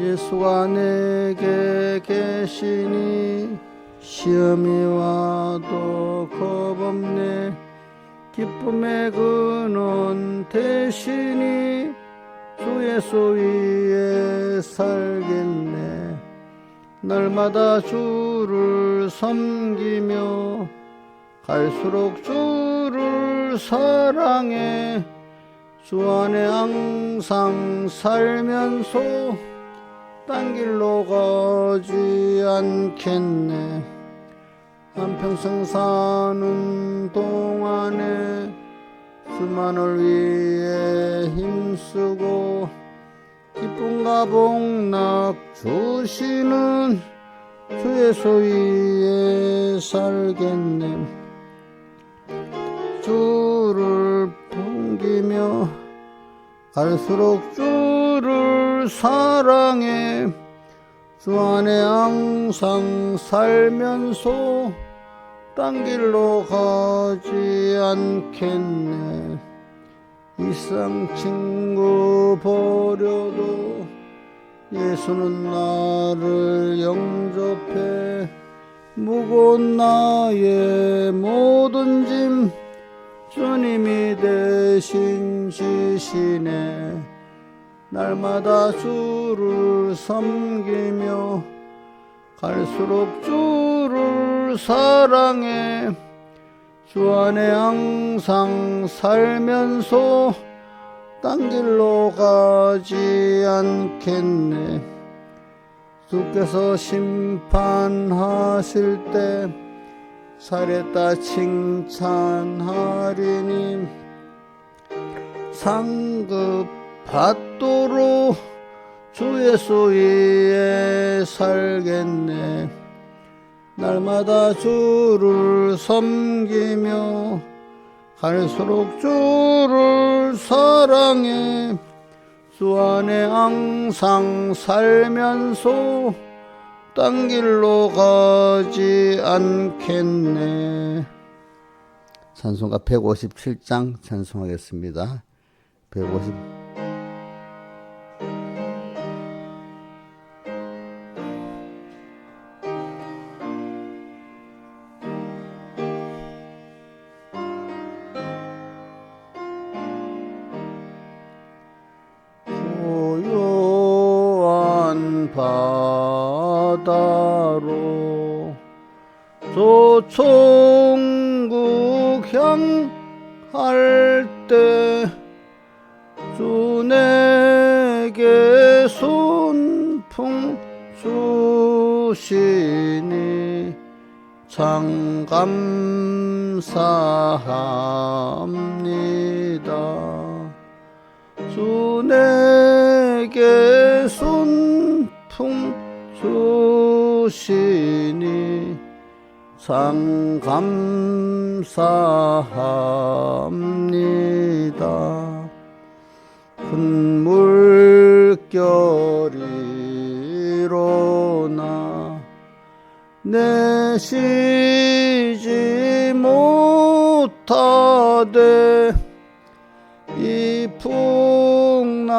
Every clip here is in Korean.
예수가 내게 계시니 시험이 와도 겁없네. 기쁨의 근원 대신이 주 예수 위에 살겠네. 날마다 주를 섬기며 갈수록 주를 사랑해. 주 안에 항상 살면서 딴 길로 가지 않겠네. 한평생 사는 동안에 수만을 위해 힘쓰고 기쁨과 복락 주시는 주 예수 위에 살겠네. 주를 섬기며 갈수록 주를 사랑해. 주 안에 항상 살면서 딴 길로 가지 않겠네. 이상 친구 버려도 예수는 나를 영접해. 무거운 나의 모든 짐 주님이 대신 지시네. 날마다 주를 섬기며 갈수록 주를 사랑해. 주 안에 항상 살면서 딴 길로 가지 않겠네. 주께서 심판하실 때 살했다 칭찬하리니 상급 받도록 주 예수 위에 살겠네. 날마다 주를 섬기며 갈수록 주를 사랑해. 주 안에 항상 살면서 딴 길로 가지 않겠네. 찬송가 157장 찬송하겠습니다. 150 고요한 바다로 조총국 향할 때 주 내게 손풍 주시니 참 감사합니다. 주 내게 손풍 주시니 참 감사합니다. 큰 물결이로나 내쉬지 못하되 이 풍랑이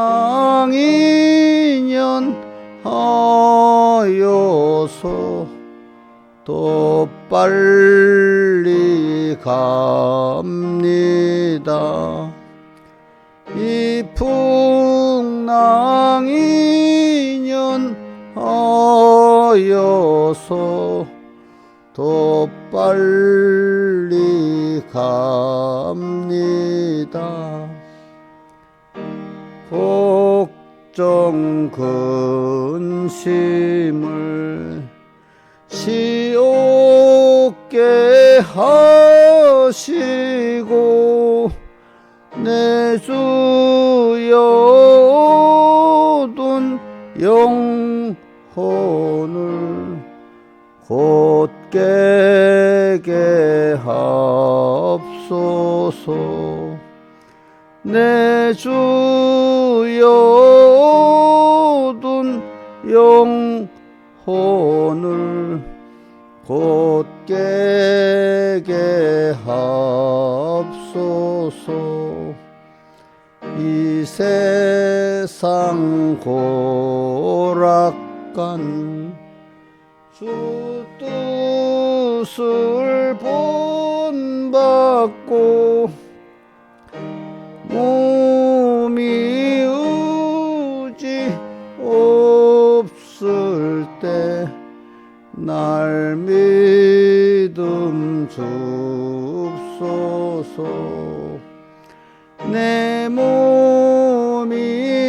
연하여서 더 빨리 갑니다. 이 풍랑이 연하여서 더 빨리 갑니다. 걱정 근심을 시옵게 하시고 내 주여 얻은 영혼을 곧게 하옵소서. 내 주여 얻은 영혼을 곧게 하옵소서. 이 세상 고락간 주 뜻을 본받고 몸이 의지 없을 때 날 믿음 줍소서. 내 몸이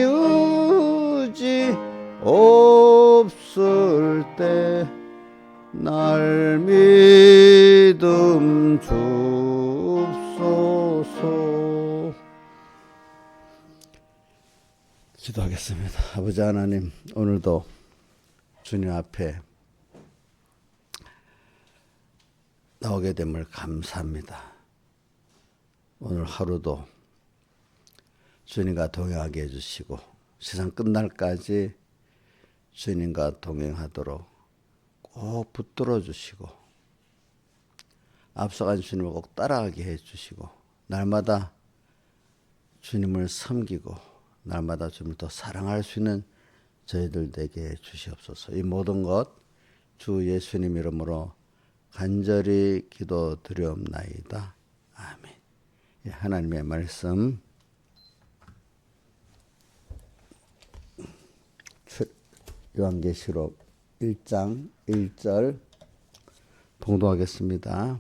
의지 없을 때 날 믿음 줍소서. 기도하겠습니다. 아버지 하나님, 오늘도 주님 앞에 나오게 됨을 감사합니다. 오늘 하루도 주님과 동행하게 해주시고 세상 끝날까지 주님과 동행하도록 꼭 붙들어 주시고 앞서간 주님을 꼭 따라가게 해주시고 날마다 주님을 섬기고 날마다 주님을 더 사랑할 수 있는 저희들 되게 주시옵소서. 이 모든 것 주 예수님 이름으로 간절히 기도드리옵나이다. 아멘. 하나님의 말씀 요한계시록 1장 1절 봉독하겠습니다.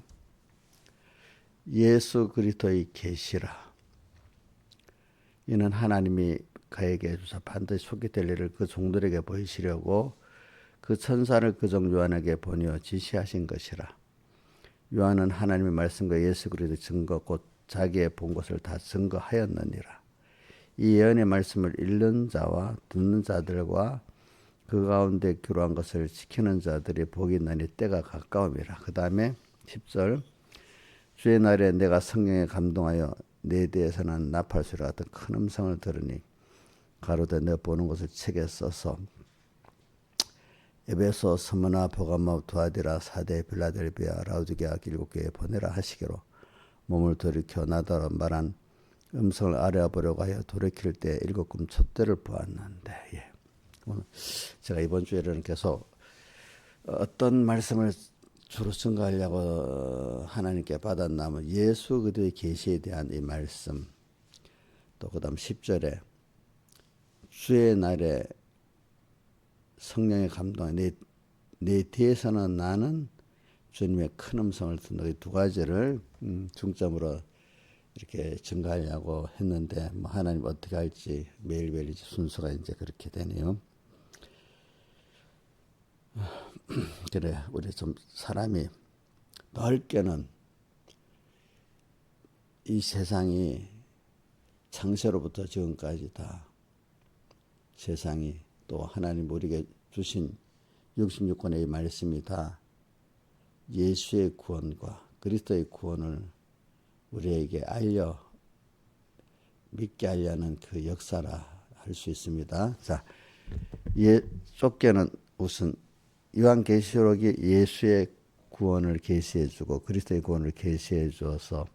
예수 그리스도의 계시라. 이는 하나님이 그에게 주사 반드시 소개될 일을 그 종들에게 보이시려고 그 천사를 그 종 요한에게 보내어 지시하신 것이라. 요한은 하나님의 말씀과 예수 그리스도의 증거 곧 자기의 본 것을 다 증거하였느니라. 이 예언의 말씀을 읽는 자와 듣는 자들과 그 가운데 기록한 것을 지키는 자들이 복이 있나니 때가 가까움이라. 그 다음에 10절 주의 날에 내가 성령에 감동하여 내 뒤에서 난 나팔소리 같은 큰 음성을 들으니 가로되 내 보는 것을 책에 써서 에베소, 스무나, 보가모, 두아디라, 사데, 빌라델비아, 라우디게아 일곱 교회에 보내라 하시기로 몸을 돌이켜 나더러 말한 음성을 알아보려고 하여 돌이킬 때 일곱 금 촛대를 보았는데. 오늘 제가 이번 주에는 계속 어떤 말씀을 주로 증거하려고 하나님께 받았나면 예수 그리스도의 계시에 대한 이 말씀, 또 그 다음 10절에 주의 날에 성령의 감동에 내 뒤에서는 나는 주님의 큰 음성을 듣는다. 이 두 가지를 중점으로 이렇게 증가하려고 했는데 뭐 하나님 어떻게 할지 매일매일 순서가 이제 그렇게 되네요. 그래, 우리 좀 사람이 넓게는 이 세상이 창세로부터 지금까지 다 세상이 또 하나님 우리에게 주신 66권의 말씀이 다 예수의 구원과 그리스도의 구원을 우리에게 믿게 하려는 그 역사라 할 수 있습니다. 자, 좁게는 우선 요한계시록이 예수의 구원을 계시해주고 그리스도의 구원을 계시해주어서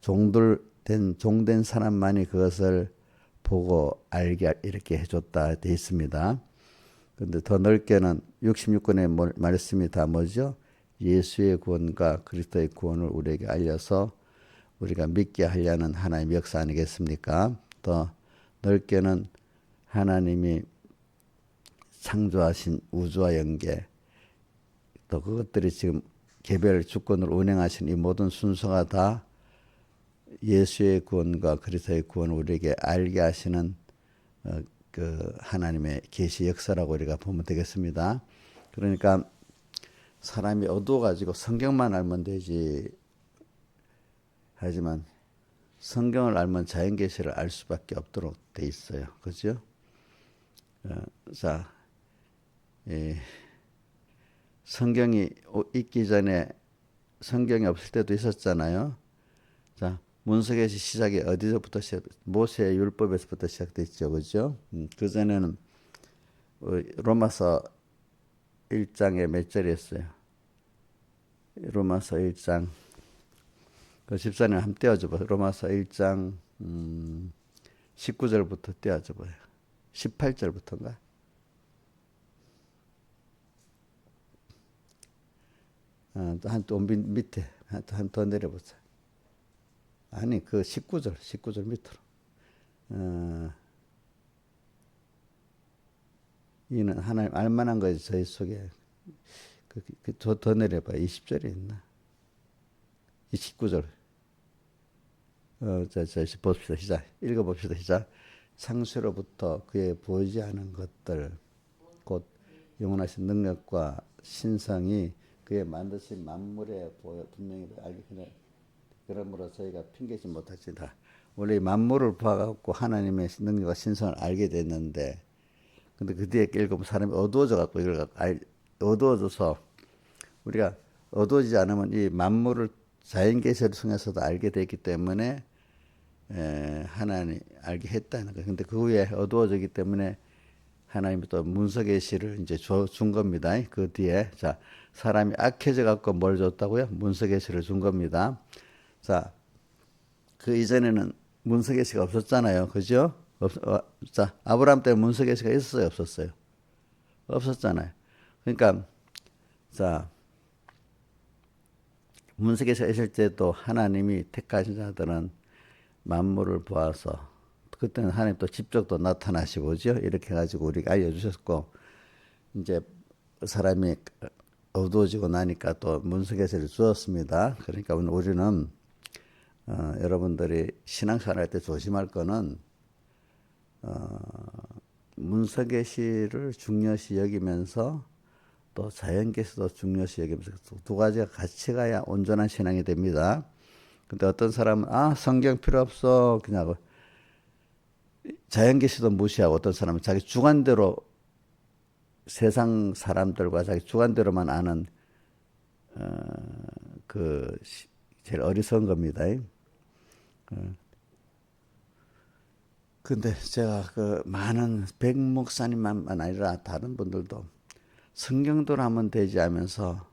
종된 사람만이 그것을 보고 알게 이렇게 해줬다 돼 있습니다. 그런데 더 넓게는 66권의 말씀이 다 뭐죠? 예수의 구원과 그리스도의 구원을 우리에게 알려서 우리가 믿게 하려는 하나님의 역사 아니겠습니까? 더 넓게는 하나님이 창조하신 우주와 영계, 또 그것들이 지금 개별 주권을 운행하신 이 모든 순서가 다 예수의 구원과 그리스도의 구원을 우리에게 알게 하시는 그 하나님의 계시 역사라고 우리가 보면 되겠습니다. 그러니까 사람이 어두워가지고 성경만 알면 되지, 하지만 성경을 알면 자연계시를 알 수밖에 없도록 돼 있어요. 그죠? 자, 성경이 있기 전에 성경이 없을 때도 있었잖아요. 자, 문서계시 시작이 어디서부터 모세의 율법에서부터 시작됐죠. 그죠? 그 전에는 로마서 1장에 몇 절이었어요? 로마서 1장 그 집사님 한번 떼어줘 봐. 로마서 1장 19절부터 떼어줘 봐요. 18절부터인가? 또 밑에 한 더 내려보자. 아니 그 19절 밑으로. 이는 하나님 알만한 것이 저희 속에 더 내려봐. 20절에 있나? 29절. 자, 봅시다. 시작. 읽어봅시다. 시작. 창세로부터 그의 보이지 않은 것들, 곧 영원하신 능력과 신성이 그의 만드신 만물에 보여 분명히 알게 되네. 그러므로 저희가 핑계지 못하지다. 원래 만물을 봐갖고 하나님의 능력과 신성을 알게 됐는데, 근데 그 뒤에 읽으면 사람이 어두워져 갖고 이걸 어두워져서 우리가 어두워지지 않으면 이 만물을 자연 계시를 통해서도 알게 됐기 때문에 하나님 알게 했다는 거예요. 근데 그 후에 어두워졌기 때문에 하나님이 또 문서 계시를 이제 준 겁니다. 그 뒤에 자 사람이 악해져 갖고 뭘 줬다고요? 문서 계시를 준 겁니다. 자, 그 이전에는 문서 계시가 없었잖아요. 그죠? 자, 아브라함 때 문서 계시가 있었어요, 없었어요? 없었잖아요. 그러니까 자 문서 계시가 있을 때도 하나님이 택하신 자들은 만물을 보아서 그때는 하나님 또 직접 또 나타나시고죠. 이렇게 해가지고 우리가 알려주셨고 이제 사람이 어두워지고 나니까 또 문서 계시를 주었습니다. 그러니까 우리는 여러분들이 신앙생활 할 때 조심할 거는 문서 계시를 중요시 여기면서 또 자연 계시도 중요시 여기면서 두 가지가 같이 가야 온전한 신앙이 됩니다. 근데 어떤 사람은 성경 필요 없어 그냥 자연 계시도 무시하고 어떤 사람은 자기 주관대로 세상 사람들과 자기 주관대로만 아는 그 제일 어리석은 겁니다. 근데 제가 그 많은 백 목사님만 아니라 다른 분들도 성경대로 하면 되지 하면서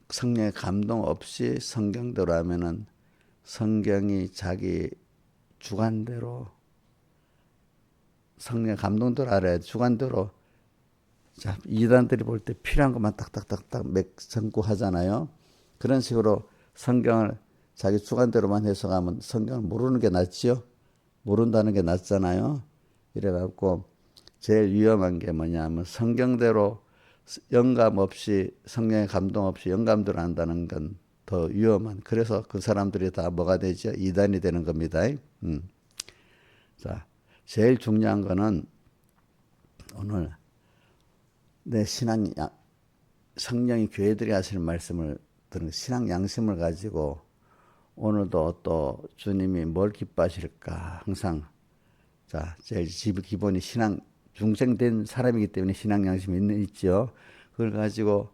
성령의 감동 없이 성경대로 하면은 성경이 자기 주관대로 성령의 감동대로 알아야 주관대로 자 이단들이 볼 때 필요한 것만 딱딱딱딱 맥성구하잖아요. 그런 식으로 성경을 자기 주관대로만 해석하면 성경을 모르는 게 낫지요. 모른다는 게 낫잖아요. 이래갖고 제일 위험한 게 뭐냐면 성경대로 영감 없이 성령의 감동 없이 영감대로 한다는 건 더 위험한. 그래서 그 사람들이 다 뭐가 되죠? 이단이 되는 겁니다. 자, 제일 중요한 거는 오늘 내 성령이 교회들이 하시는 말씀을 들은 신앙 양심을 가지고 오늘도 또 주님이 뭘 기뻐하실까 항상 자 제일 기본이 신앙 중생된 사람이기 때문에 신앙 양심이 있죠. 그걸 가지고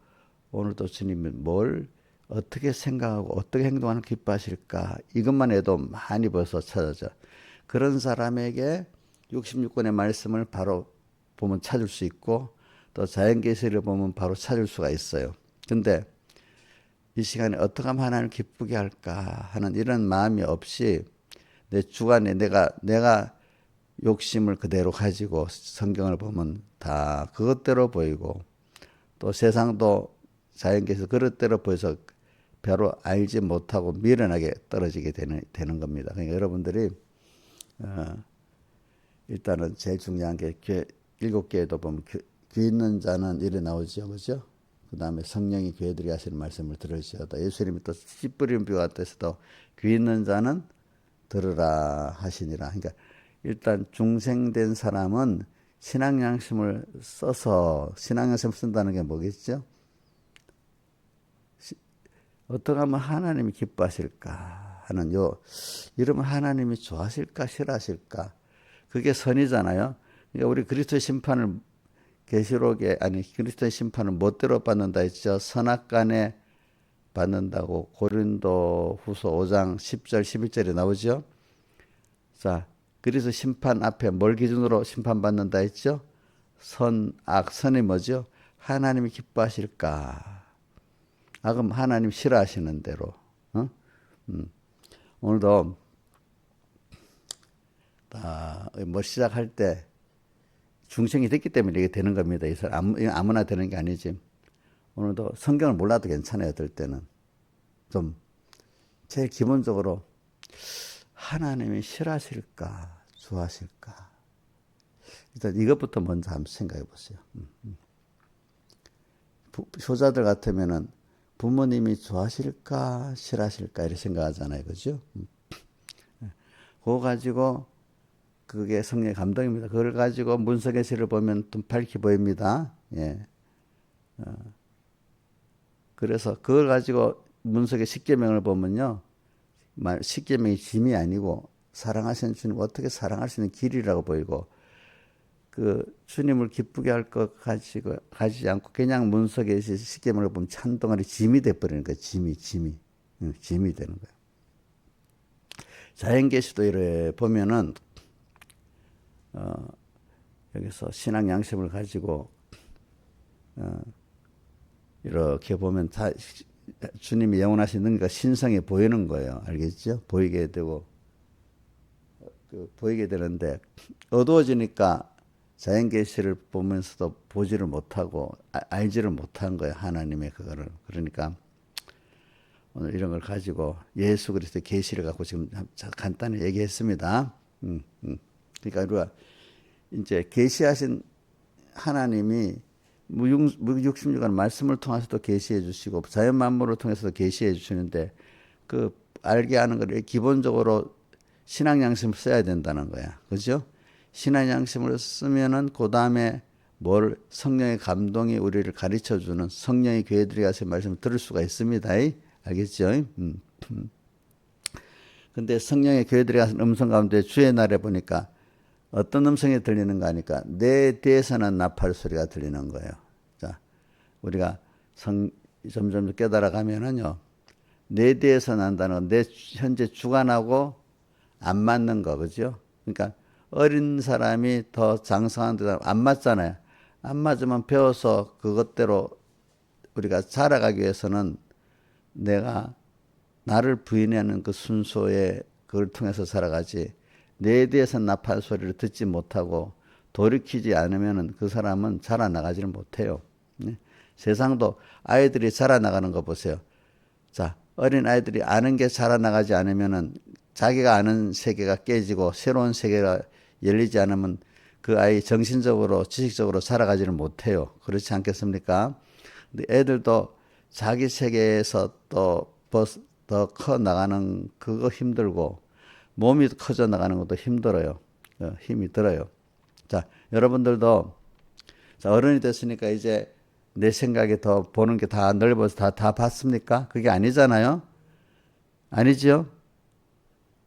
오늘도 주님이 뭘 어떻게 생각하고 어떻게 행동하는 기뻐하실까 이것만 해도 많이 벌써 찾아져. 그런 사람에게 66권의 말씀을 바로 보면 찾을 수 있고 또 자연계시를 보면 바로 찾을 수가 있어요. 근데 이 시간에 어떻게 하면 하나님을 기쁘게 할까 하는 이런 마음이 없이 내 주관에 내가 욕심을 그대로 가지고 성경을 보면 다 그것대로 보이고 또 세상도 자연계에서 그릇대로 보여서 별로 알지 못하고 미련하게 떨어지게 되는 겁니다. 그러니까 여러분들이 일단은 제일 중요한 게 7개에도 보면 귀 있는 자는 이래 나오죠. 그죠? 그 다음에 성령이 교회들이 하시는 말씀을 들으시오다. 예수님이 또 씨 뿌리는 비와 같아서도 귀 있는 자는 들으라 하시니라. 그러니까 일단 중생된 사람은 신앙 양심을 써서 신앙 양심을 쓴다는 게 뭐겠죠? 어떻게 하면 하나님이 기뻐하실까 하는 이러면 하나님이 좋아하실까 싫어하실까 그게 선이잖아요. 그러니까 우리 그리스도의 심판을 계시록에 그리스도의 심판을 멋대로 받는다 했죠. 선악간에 받는다고 고린도 후서 5장 10절 11절에 나오죠. 자, 그래서 심판 앞에 뭘 기준으로 심판받는다 했죠? 선이 뭐죠? 하나님이 기뻐하실까? 그럼 하나님 싫어하시는 대로. 오늘도 뭐 시작할 때 중생이 됐기 때문에 이게 되는 겁니다. 이 사람 아무나 되는 게 아니지. 오늘도 성경을 몰라도 괜찮아요. 어떨 때는 좀 제일 기본적으로 하나님이 싫어하실까 좋아하실까 일단 이것부터 먼저 한번 생각해 보세요. 효자들 같으면은 부모님이 좋아하실까 싫어하실까 이렇게 생각하잖아요. 그죠? 그거 가지고 그게 성령의 감동입니다. 그걸 가지고 문석의 시를 보면 좀 밝히 보입니다. 예. 그래서 그걸 가지고 문석의 십계명을 보면요. 십계명이 짐이 아니고 사랑하시는 주님 어떻게 사랑할 수 있는 길이라고 보이고 그 주님을 기쁘게 할 것 가지고 가지지 않고 그냥 문석의 십계명을 보면 찬덩어리 짐이 돼버리는 거예요. 짐이 짐이 되는 거예요. 자연계시도 이래 보면은 여기서 신앙 양심을 가지고 이렇게 보면 다 주님이 영원하신 능력과 신성이 보이는 거예요. 알겠죠? 보이게 되고 보이게 되는데 어두워지니까 자연계시를 보면서도 보지를 못하고 알지를 못한 거예요. 하나님의 그거를. 그러니까 오늘 이런 걸 가지고 예수 그리스도의 계시를 갖고 지금 간단히 얘기했습니다. 그러니까 우리가 이제 계시하신 하나님이 무육신유관 말씀을 통해서도 계시해 주시고 자연 만물을 통해서도 계시해 주시는데 그 알게 하는 걸 기본적으로 신앙 양심을 써야 된다는 거야. 그죠? 신앙 양심을 쓰면은 그 다음에 뭘 성령의 감동이 우리를 가르쳐 주는 성령의 교회들이 가서 말씀을 들을 수가 있습니다. 알겠죠? 근데 성령의 교회들이 가서 음성 가운데 주의 날에 보니까 어떤 음성이 들리는가 하니까 내 뒤에서는 나팔 소리가 들리는 거예요. 자, 우리가 점점 깨달아 가면은요, 내 뒤에서 난다는 건 내 현재 주관하고 안 맞는 거, 그죠? 그러니까 어린 사람이 더 장성한 데 안 맞잖아요. 안 맞으면 배워서 그것대로 우리가 자라가기 위해서는 내가 나를 부인하는 그 순서에 그걸 통해서 살아가지 내 뒤에서 나팔 소리를 듣지 못하고 돌이키지 않으면 그 사람은 자라나가지를 못해요. 네? 세상도 아이들이 자라나가는 거 보세요. 자, 어린 아이들이 아는 게 자라나가지 않으면은 자기가 아는 세계가 깨지고 새로운 세계가 열리지 않으면 그 아이 정신적으로 지식적으로 살아가지를 못해요. 그렇지 않겠습니까? 근데 애들도 자기 세계에서 또 더 커 나가는 그거 힘들고 몸이 커져 나가는 것도 힘들어요. 힘이 들어요. 자, 여러분들도 자, 어른이 됐으니까 이제 내 생각에 더 보는 게 다 넓어서 다 봤습니까? 그게 아니잖아요. 아니죠?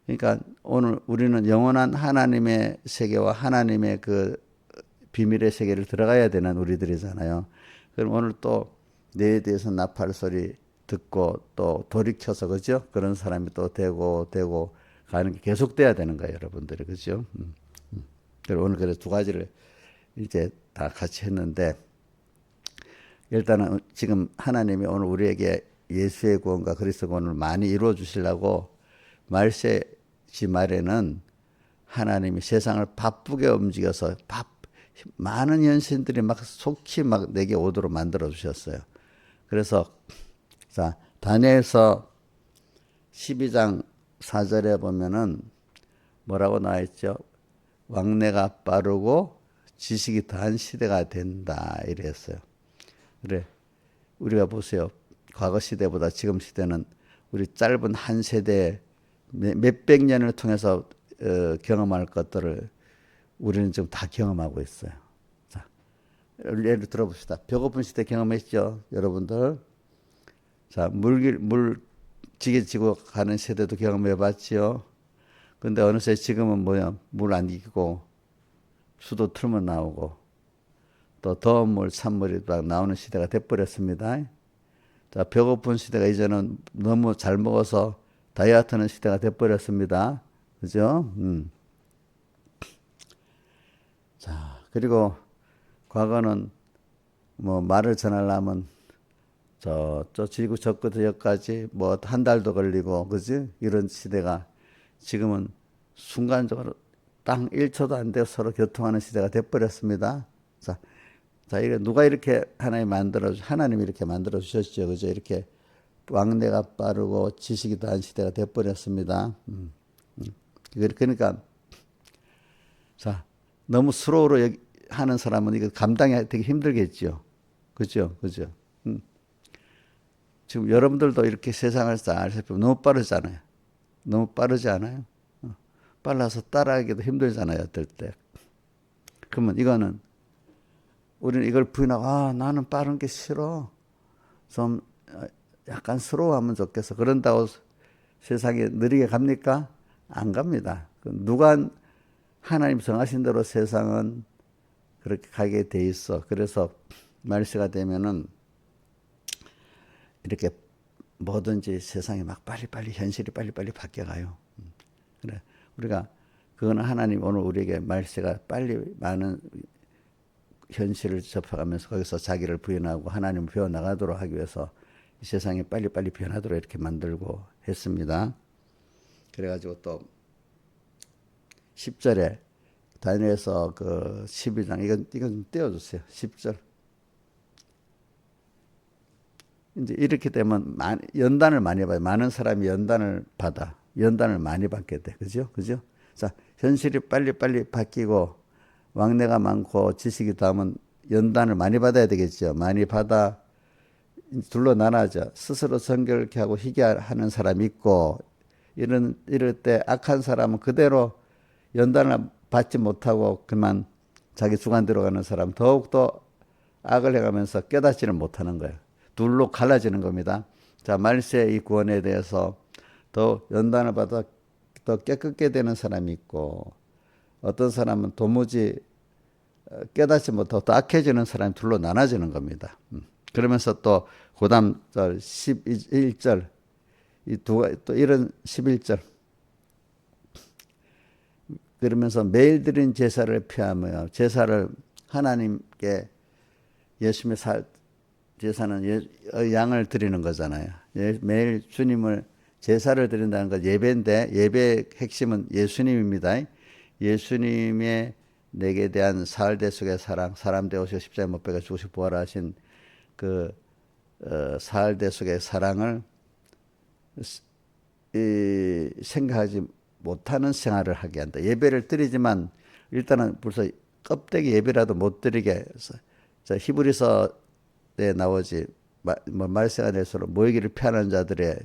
그러니까 오늘 우리는 영원한 하나님의 세계와 하나님의 그 비밀의 세계를 들어가야 되는 우리들이잖아요. 그럼 오늘 또 내에 대해서 나팔 소리 듣고 또 돌이켜서 그죠? 그런 사람이 또 되고 가는 게 계속돼야 되는 거예요, 여러분들이. 그죠? 그리고 오늘 그래서 두 가지를 이제 다 같이 했는데 일단은 지금 하나님이 오늘 우리에게 예수의 구원과 그리스도 구원을 많이 이루어 주시려고 말세지 말에는 하나님이 세상을 바쁘게 움직여서 많은 현신들이 막 속히 막 내게 오도록 만들어 주셨어요. 그래서 자, 다니엘서 12장 4절에 보면은 뭐라고 나와 있죠? 왕래가 빠르고 지식이 더한 시대가 된다 이랬어요. 그래, 우리가 보세요. 과거 시대보다 지금 시대는 우리 짧은 한 세대 몇백 년을 통해서 경험할 것들을 우리는 지금 다 경험하고 있어요. 자, 예를 들어봅시다. 배고픈 시대 경험했죠, 여러분들. 자, 지게 지고 가는 세대도 경험해봤지요. 근데 어느새 지금은 뭐야? 물 안 익고 수도 틀면 나오고 또 더운 물, 찬물이 막 나오는 시대가 돼버렸습니다. 자, 배고픈 시대가 이제는 너무 잘 먹어서 다이어트하는 시대가 돼버렸습니다. 그죠? 자, 그리고 과거는 뭐 말을 전하려면 저 지구 저 끝에 여기까지 뭐 한 달도 걸리고 그지? 이런 시대가 지금은 순간적으로 땅 1초도 안 되고 서로 교통하는 시대가 돼버렸습니다. 이거 누가 이렇게 하나님이 이렇게 만들어 주셨죠. 그죠? 이렇게 왕래가 빠르고 지식이 더한 시대가 돼버렸습니다. 그러니까, 너무 수로로 하는 사람은 이거 감당이 되게 힘들겠죠. 그죠? 그죠? 지금 여러분들도 이렇게 세상을 잘 살펴보면 너무 빠르잖아요. 너무 빠르지 않아요? 빨라서 따라하기도 힘들잖아요, 어떨 때. 그러면 이거는, 우리는 이걸 부인하고, 나는 빠른 게 싫어. 좀 약간 스로우하면 좋겠어. 그런다고 세상에 느리게 갑니까? 안 갑니다. 누가 하나님 정하신 대로 세상은 그렇게 가게 돼 있어. 그래서 말세가 되면은 이렇게 뭐든지 세상이 막 빨리빨리 현실이 빨리빨리 바뀌어가요. 그래 우리가 그거는 하나님 오늘 우리에게 말세가 빨리 많은 현실을 접해가면서 거기서 자기를 부인하고 하나님을 배워 나가도록 하기 위해서 이 세상이 빨리빨리 변하도록 이렇게 만들고 했습니다. 그래가지고 또 10절에 다니엘서 그 12장 이건 좀 떼어주세요. 10절. 이제 이렇게 되면 연단을 많이 받아요. 많은 사람이 연단을 많이 받게 돼. 그죠? 현실이 빨리빨리 바뀌고 왕래가 많고 지식이 더하면 연단을 많이 받아야 되겠죠. 많이 받아 둘로 나눠져. 스스로 정결케 하고 희귀하는 사람이 있고, 이럴 때 악한 사람은 그대로 연단을 받지 못하고 그만 자기 주관대로 가는 사람, 더욱더 악을 해가면서 깨닫지는 못하는 거예요. 둘로 갈라지는 겁니다. 말세의 이 구원에 대해서 더 연단을 받아 더 깨끗게 되는 사람이 있고, 어떤 사람은 도무지 깨닫지 못하고 또 악해지는 사람이 둘로 나눠지는 겁니다. 그러면서 또 그다음 절 11절 또 이런 11절 그러면서 매일 드린 제사를 피하며, 제사를 하나님께 예수님의 제사는 양을 드리는 거잖아요. 매일 주님을 제사를 드린다는 건 예배인데, 예배의 핵심은 예수님입니다. 예수님의 내게 대한 사흘 대속의 사랑, 사람 되오시고 십자가에 못 박혀 죽으시고 부활하신 그 사흘 대속의 사랑을 생각하지 못하는 생활을 하게 한다. 예배를 드리지만 일단은 벌써 껍데기 예배라도 못 드리게 해서, 히브리서에 나오지 말세가 될수록 모이기를 피하는 자들의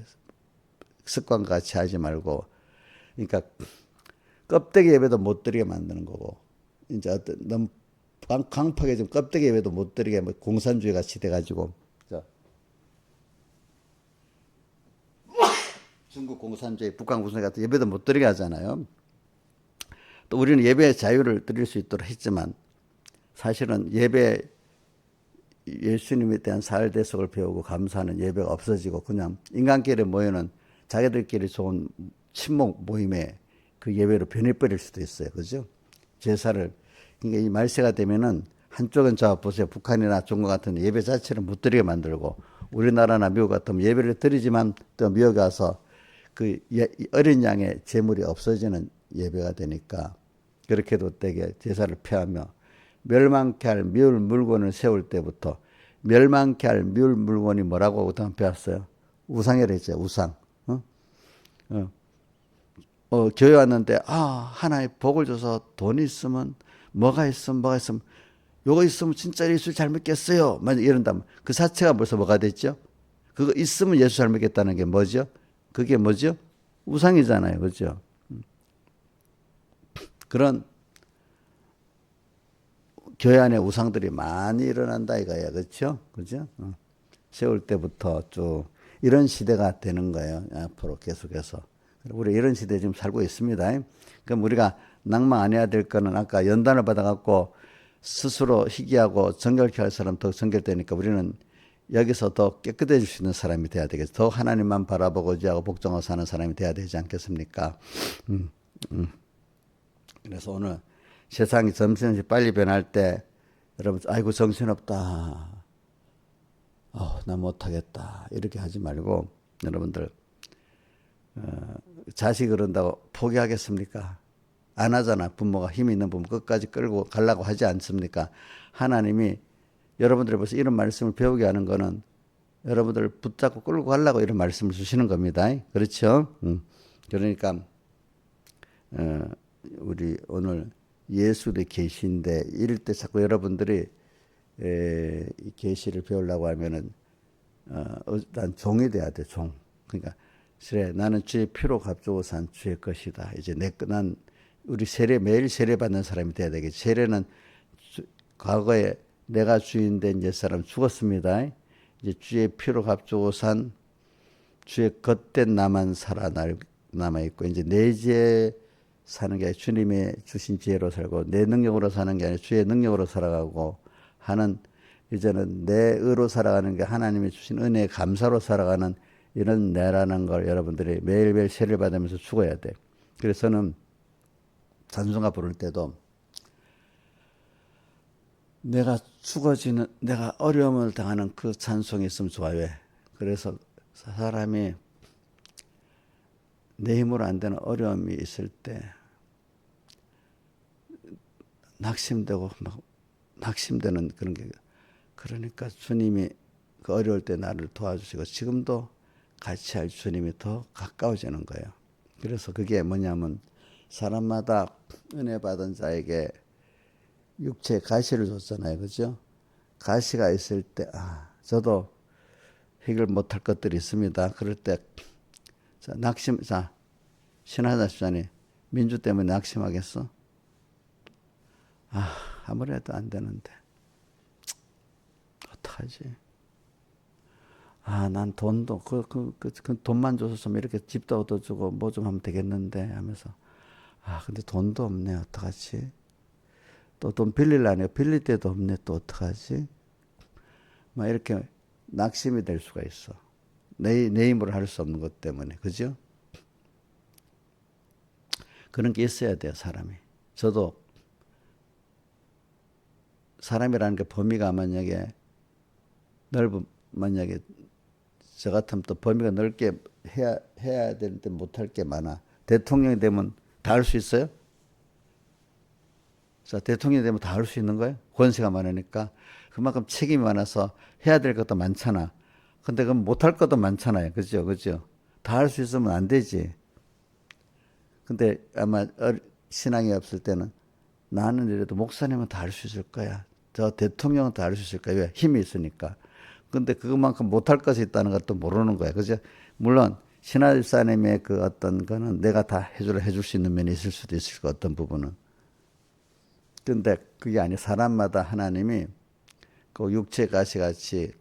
습관과 같이 하지 말고, 그러니까 껍데기 예배도 못 드리게 만드는 거고, 이제 너무 강팍하게 좀 껍데기 예배도 못 드리게 공산주의 같이 돼가지고, 중국 공산주의, 북한 공산주의 같은 예배도 못 드리게 하잖아요. 또 우리는 예배의 자유를 드릴 수 있도록 했지만, 사실은 예수님에 대한 사흘 대속을 배우고 감사하는 예배가 없어지고 그냥 인간끼리 모이는 자기들끼리 좋은 친목 모임에 그 예배로 변해버릴 수도 있어요. 그죠? 제사를, 그러니까 이 말세가 되면은 한쪽은 보세요. 북한이나 중국 같은 예배 자체를 못 드리게 만들고, 우리나라나 미국 같으면 예배를 드리지만 또 미국 가서 그 어린 양의 제물이 없어지는 예배가 되니까, 그렇게도 되게 제사를 피하며, 멸망케 할 미울 물건을 세울 때부터, 멸망케 할 미울 물건이 뭐라고 그동안 배웠어요? 우상이라 했죠. 우상. 교회 왔는데, 하나님 복을 줘서 돈이 있으면, 뭐가 있으면, 요거 있으면 진짜 예수 잘 믿겠어요. 만약 이런다면, 그 자체가 벌써 뭐가 됐죠? 그거 있으면 예수 잘 믿겠다는 게 뭐죠? 그게 뭐죠? 우상이잖아요. 그죠? 그런 교회 안에 우상들이 많이 일어난다 이거예요. 그렇죠? 그죠? 세울 때부터 쭉 이런 시대가 되는 거예요. 앞으로 계속해서. 우리 이런 시대에 지금 살고 있습니다. 그럼 우리가 낭만 안 해야 될 거는, 아까 연단을 받아갖고 스스로 희귀하고 정결케 할 사람 더 정결되니까 우리는 여기서 더 깨끗해질 수 있는 사람이 돼야 되겠죠. 더 하나님만 바라보고자 하고 복종하고 사는 사람이 돼야 되지 않겠습니까? 그래서 오늘 세상이 점점 빨리 변할 때, 여러분, 아이고 정신없다, 나 못하겠다, 이렇게 하지 말고, 여러분들 자식 그런다고 포기하겠습니까? 안 하잖아. 부모가 힘이 있는 부모 끝까지 끌고 가려고 하지 않습니까? 하나님이 여러분들이 벌써 이런 말씀을 배우게 하는 거는 여러분들을 붙잡고 끌고 가려고 이런 말씀을 주시는 겁니다. 그렇죠? 그러니까 우리 오늘 예수의 계시인데 이럴 때 자꾸 여러분들이 이 계시를 배우려고 하면은 난 종이 돼야 돼, 종. 그러니까 그래, 나는 주의 피로 값주고 산 주의 것이다. 이제 난 우리 세례 매일 세례 받는 사람이 돼야 되겠지. 세례는 과거에 내가 주인 된 옛사람 죽었습니다. 이제 주의 피로 값주고 산 주의 겉된 나만 남아 있고 이제 내 지혜 사는 게 아니라 주님의 주신 지혜로 살고 내 능력으로 사는 게 아니라 주의 능력으로 살아가고 하는 이제는 내 의로 살아가는 게 하나님이 주신 은혜의 감사로 살아가는 이런 내라는 걸 여러분들이 매일매일 세례를 받으면서 죽어야 돼. 그래서는 찬송가 부를 때도 내가 어려움을 당하는 그 찬송이 있으면 좋아요. 왜? 그래서 사람이 내 힘으로 안 되는 어려움이 있을 때 낙심되는 그런 게 그러니까 주님이 그 어려울 때 나를 도와주시고 지금도 같이 할 주님이 더 가까워지는 거예요. 그래서 그게 뭐냐면 사람마다 은혜 받은 자에게 육체에 가시를 줬잖아요. 그죠? 가시가 있을 때 저도 해결 못할 것들이 있습니다. 그럴 때 신하자 주자니 민주 때문에 낙심하겠어? 아무래도 안 되는데 어떡하지? 난 돈도 그 돈만 줘서 이렇게 집도 얻어주고 뭐 좀 하면 되겠는데 하면서 근데 돈도 없네. 어떡하지? 또 돈 빌리려네. 빌릴 때도 없네. 또 어떡하지? 막 이렇게 낙심이 될 수가 있어. 내 힘으로 할 수 없는 것 때문에. 그죠? 그런 게 있어야 돼요, 사람이. 저도 사람이라는 게 범위가 만약에 저 같으면 또 범위가 넓게 해야 되는데 못할 게 많아. 대통령이 되면 다 할 수 있어요? 자, 대통령이 되면 다 할 수 있는 거예요? 권세가 많으니까. 그만큼 책임이 많아서 해야 될 것도 많잖아. 근데 그럼 못할 것도 많잖아요. 그죠? 그죠? 다 할 수 있으면 안 되지. 근데 아마 신앙이 없을 때는 나는 이래도 목사님은 다 할 수 있을 거야. 저 대통령은 다 할 수 있을 거야. 왜? 힘이 있으니까. 근데 그것만큼 못할 것이 있다는 것도 모르는 거야. 그죠? 물론, 신하 집사님의 그 어떤 거는 내가 다 해줄 수 있는 면이 있을 수도 있을 거, 어떤 부분은. 근데 그게 아니, 사람마다 하나님이 그 육체 가시같이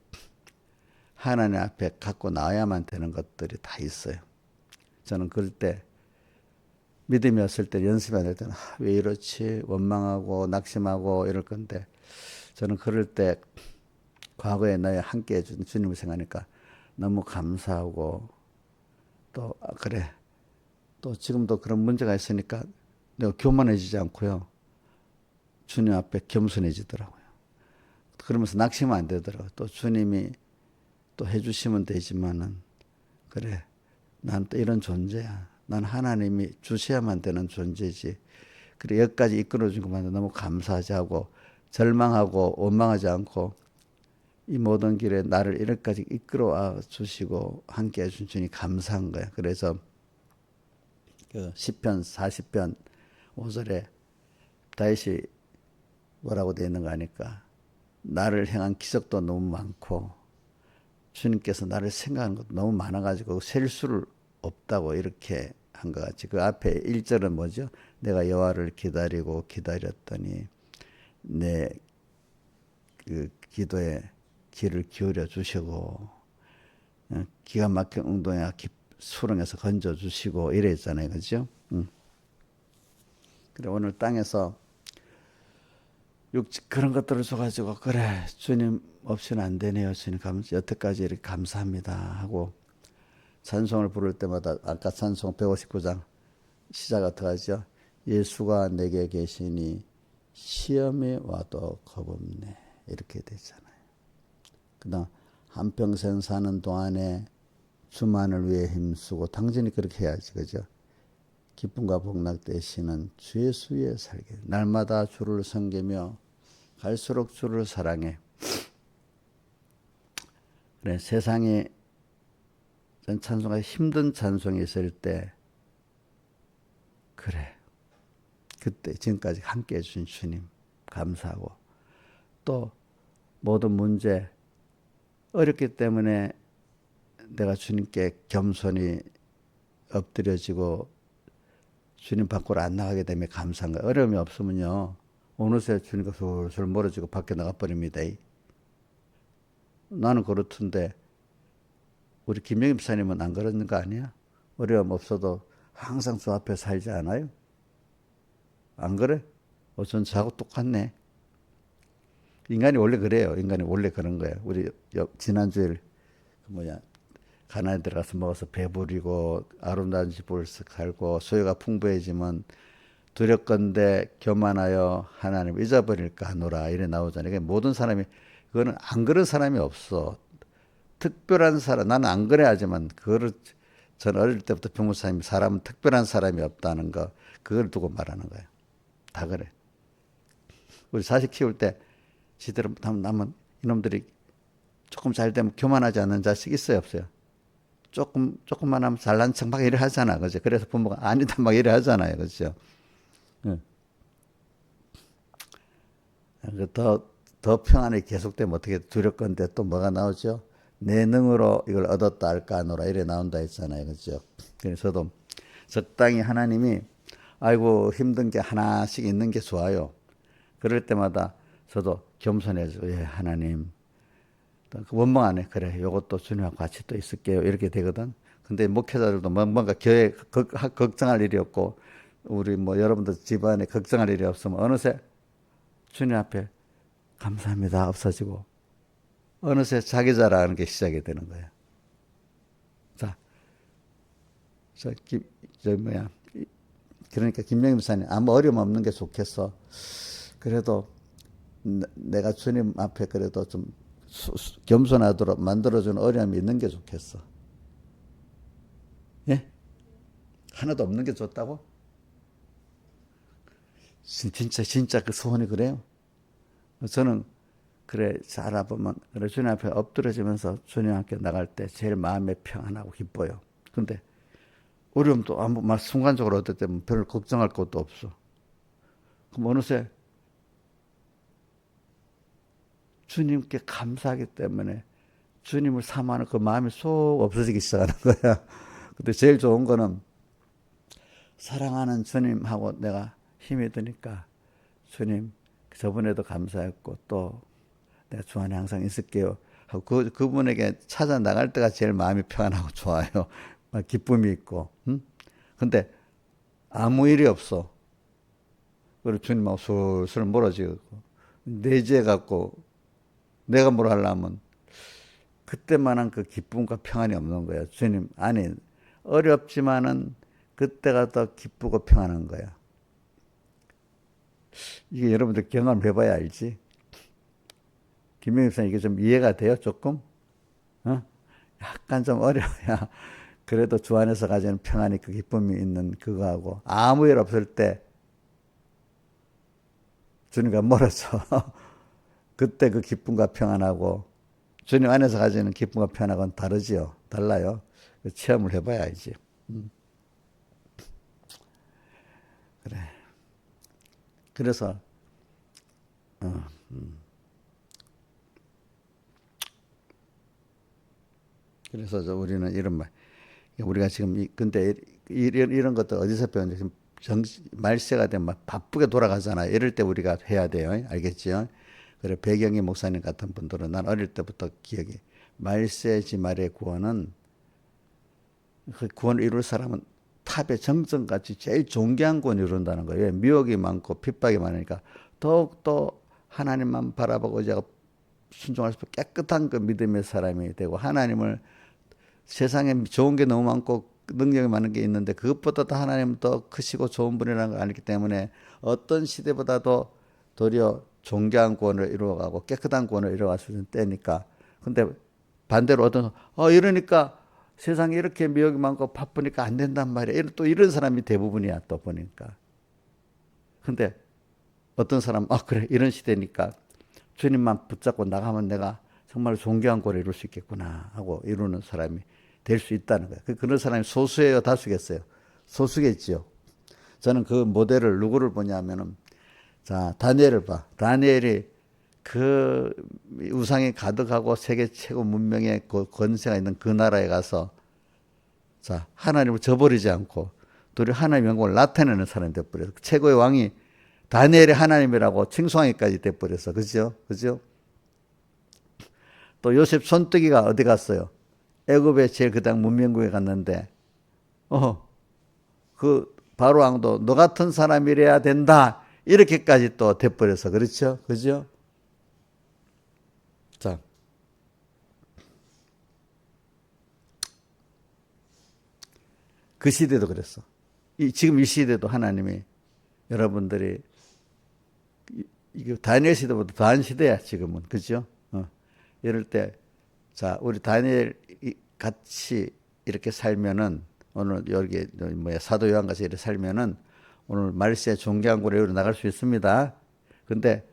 하나님 앞에 갖고 나와야만 되는 것들이 다 있어요. 저는 그럴 때 믿음이 없을 때 연습이 안 될 때는 왜 이렇지 원망하고 낙심하고 이럴 건데 저는 그럴 때 과거에 나에 함께 해준 주님을 생각하니까 너무 감사하고 또 그래 또 지금도 그런 문제가 있으니까 내가 교만해지지 않고요. 주님 앞에 겸손해지더라고요. 그러면서 낙심은 안 되더라고요. 또 주님이 또 해주시면 되지만은 그래 난 또 이런 존재야. 난 하나님이 주셔야만 되는 존재지. 그래 여기까지 이끌어준 것만 너무 감사하지 하고 절망하고 원망하지 않고 이 모든 길에 나를 이렇게까지 이끌어와 주시고 함께 해준 주님 감사한 거야. 그래서 그 시편 40편 5절에 다윗이 뭐라고 되어 있는 거 아니까 나를 향한 기적도 너무 많고 주님께서 나를 생각하는 것도 너무 많아가지고 셀 수를 없다고 이렇게 한 것 같이 그 앞에 1절은 뭐죠? 내가 여호와를 기다리고 기다렸더니 내 그 기도에 귀를 기울여 주시고 기가 막힌 웅동이와 수렁에서 건져 주시고 이랬잖아요. 그죠? 그래 오늘 땅에서 그런 것들을 줘가지고 그래 주님 없이는 안 되네요. 주님 여태까지 이렇게 감사합니다 하고 찬송을 부를 때마다 아까 찬송 159장 시작 어떡하죠? 예수가 내게 계시니 시험이 와도 겁없네 이렇게 되잖아요. 그다음 한평생 사는 동안에 주만을 위해 힘쓰고 당연히 그렇게 해야지 그죠? 기쁨과 복락 되시는 주 예수의 살게. 날마다 주를 섬기며 갈수록 주를 사랑해. 그래, 세상에 전 찬송가 힘든 찬송이 있을 때 그래, 그때 지금까지 함께 해주신 주님 감사하고, 또 모든 문제 어렵기 때문에 내가 주님께 겸손히 엎드려지고 주님 밖으로 안 나가게 되면 감사한 거예요. 어려움이 없으면요, 어느새 주님과 술술 멀어지고 밖에 나가버립니다. 나는 그렇던데 우리 김영임 목사님은 안 그러는 거 아니야? 어려움 없어도 항상 주 앞에 살지 않아요? 안 그래? 전 저하고 똑같네. 인간이 원래 그래요. 인간이 원래 그런 거예요. 우리 지난주에 가나안에 들어가서 먹어서 배부리고 아름다운 집을 살고 소유가 풍부해지면 두렵건대 교만하여 하나님 잊어버릴까 하노라 이래 나오잖아요. 그러니까 모든 사람이, 그거는 안 그런 사람이 없어. 특별한 사람, 나는 안 그래 하지만 그거를, 전 어릴 때부터 변호사님이 사람은 특별한 사람이 없다는 거, 그걸 두고 말하는 거예요. 다 그래. 우리 자식 키울 때 지대로 남은 이놈들이 조금 잘 되면 교만하지 않는 자식 있어요, 없어요? 조금만 하면 잘난 척 막 이래 하잖아, 그죠? 그래서 부모가 아니다 막 이래 하잖아요, 그죠? 더 평안이 계속되면 어떻게 두렵건데 또 뭐가 나오죠? 내 능으로 이걸 얻었다 할까 하노라 이래 나온다 했잖아요, 그죠? 그래서 저도 적당히 하나님이, 아이고 힘든 게 하나씩 있는 게 좋아요. 그럴 때마다 저도 겸손해지고, 예, 하나님 원망 안 해. 그래, 요것도 주님하고 같이 또 있을게요. 이렇게 되거든. 근데 목회자들도 뭔가 교회 걱정할 일이 없고, 우리 여러분들 집안에 걱정할 일이 없으면 어느새 주님 앞에 감사합니다 없어지고, 어느새 자기 자랑하는 게 시작이 되는 거예요. 자, 그러니까 김영임 목사님, 아무 어려움 없는 게 좋겠어. 그래도 내가 주님 앞에 그래도 좀 겸손하도록 만들어주는 어려움이 있는 게 좋겠어. 예? 하나도 없는 게 좋다고? 진짜 그 소원이 그래요? 저는 그래, 살아보면 그래, 주님 앞에 엎드려지면서 주님 앞에 나갈 때 제일 마음에 평안하고 기뻐요. 근데 어려움도 막 순간적으로 얻을 때면 별로 걱정할 것도 없어. 그럼 어느새 주님께 감사하기 때문에 주님을 사모하는 그 마음이 쏙 없어지기 시작하는 거야. 근데 제일 좋은 거는 사랑하는 주님하고 내가 힘이 드니까, 주님 저번에도 감사했고 또 내가 주 안에 항상 있을게요 하고 그분에게 찾아 나갈 때가 제일 마음이 평안하고 좋아요. 막 기쁨이 있고. 근데 아무 일이 없어. 그리고 주님하고 술술 멀어지고 내재 갖고 내가 뭘 하려면 그때만한 그 기쁨과 평안이 없는 거야. 주님, 아니, 어렵지만은 그때가 더 기쁘고 평안한 거야. 이게 여러분들 경험해봐야 알지. 김명희 목사님, 이게 좀 이해가 돼요? 조금? 약간 좀 어려워야 그래도 주 안에서 가지는 평안이, 그 기쁨이 있는 그거하고, 아무 일 없을 때 주님과 멀어져. 그때 그 기쁨과 평안하고 주님 안에서 가지는 기쁨과 평안하고는 다르지요. 달라요. 체험을 해봐야 알지. 그래. 그래서 그래서 우리는 이런 말, 우리가 지금 근데 이런 것들 어디서 배웠냐? 지금 말세가 되면 막 바쁘게 돌아가잖아요. 이럴 때 우리가 해야 돼요. 알겠죠? 그래, 배경희 목사님 같은 분들은, 난 어릴 때부터 기억이, 말세지 말의 구원은, 그 구원을 이룰 사람은 탑의 정점같이 제일 존귀한 구원을 이룬다는 거예요. 미혹이 많고 핍박이 많으니까 더욱더 하나님만 바라보고 이제 순종할 수 있고 깨끗한 그 믿음의 사람이 되고, 하나님을, 세상에 좋은 게 너무 많고 능력이 많은 게 있는데 그것보다 더 하나님은 더 크시고 좋은 분이라는 걸 알기 때문에 어떤 시대보다도 도리어 존귀한 구원을 이루어가고 깨끗한 구원을 이루어갈 수 있는 때니까. 근데 반대로 이러니까 세상에 이렇게 미혹이 많고 바쁘니까 안 된단 말이야. 또 이런 사람이 대부분이야, 또 보니까. 근데 어떤 사람, 그래, 이런 시대니까 주님만 붙잡고 나가면 내가 정말 존귀한 꼴을 이룰 수 있겠구나 하고 이루는 사람이 될 수 있다는 거예요. 그런 사람이 소수예요, 다수겠어요? 소수겠지요. 저는 그 모델을 누구를 보냐면은, 자, 다니엘을 봐. 다니엘이 그 우상이 가득하고 세계 최고 문명의 그 권세가 있는 그 나라에 가서, 자, 하나님을 저버리지 않고 둘이 하나님의 영광을 나타내는 사람이 돼버려서 최고의 왕이 다니엘이 하나님이라고 칭송하기까지 돼버려서, 그죠? 그죠? 또 요셉 손뜨기가 어디 갔어요? 애굽에 제일 그당 문명국에 갔는데, 그 바로 왕도 너 같은 사람이래야 된다, 이렇게까지 또 돼버려서, 그렇죠? 그죠? 자, 그 시대도 그랬어. 지금 이 시대도 하나님이 여러분들이 이게 다니엘 시대보다 더한 시대야, 지금은. 그죠? 이럴 때, 자, 우리 다니엘 같이 이렇게 살면은, 오늘 여기, 사도 요한 같이 이렇게 살면은, 오늘 말세에 존귀한 꼴에 나갈 수 있습니다. 근데,